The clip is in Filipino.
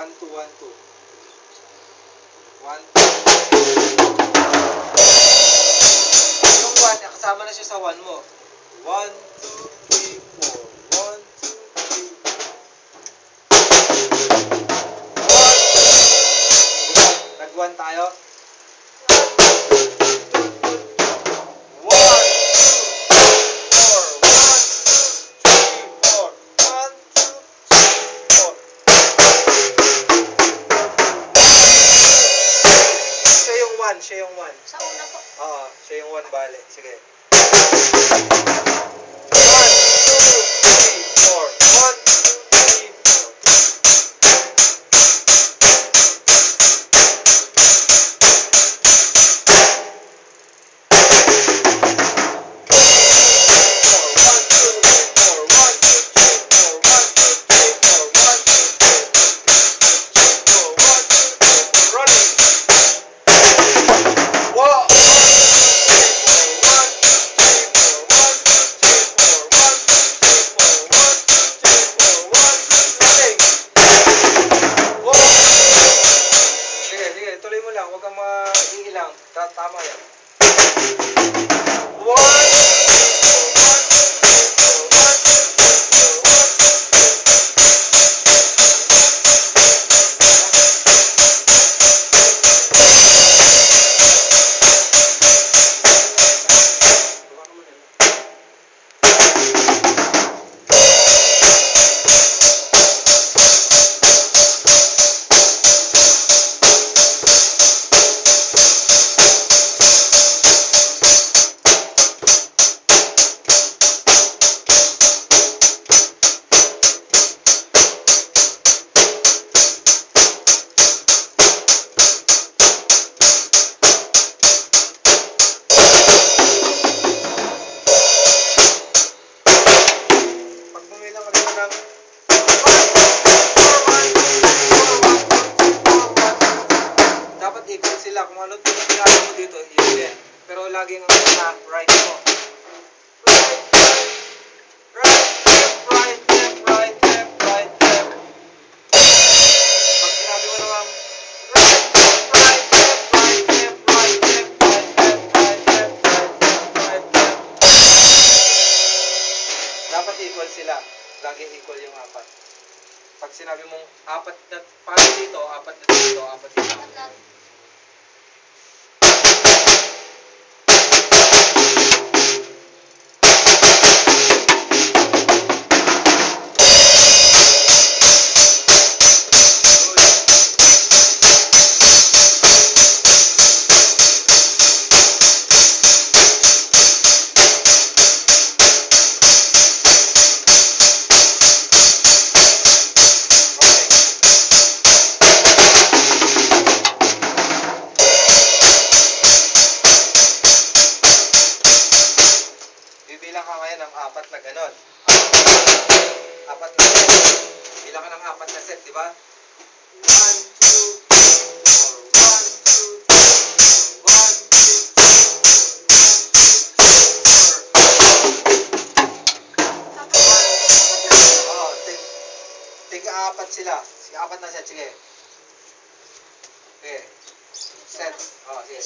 1, 2, 1, 2. 1, 2. Yung 1, kasama na siya sa 1 mo. 1, 2, 3, 4. 1, 2, 3, 4. 1. Nag-1 tayo. 1, siya yung 1. Sa una po. Oo, siya yung 1 bale. Sige. 1, 2, 3, 4. 1, 2, 3, 4. Huwag kang maiilang. Tama yan. 1, 2, 3, 4. 1, 2, 3, 4. 1, 2, 3, 4. 1, 2, 3, 4. Dapat equal sila. Kung ano pinagkakala mo dito, yun din. Pero laging ang right mo. Right, left, right, left, right, left. Pag sinabi mo naman, right, left, right, left, right, left, right, left, right, left, right, left, right, left. Dapat equal sila. Lagi equal yung 4. Pag sinabi mong 4 na paano dito, 4 na dito, 4 dito. Bilang ka ngayon ng 4 na ganon. 4 na set. Bilang ka ng 4 na set, di ba? 1, 2, 3, 4. 1, 2, 3, 4. 1, 2, 3, 4. Oo, tig-4 sila. Sige, 4 na set. Sige. Okay. Set. Oh, sige.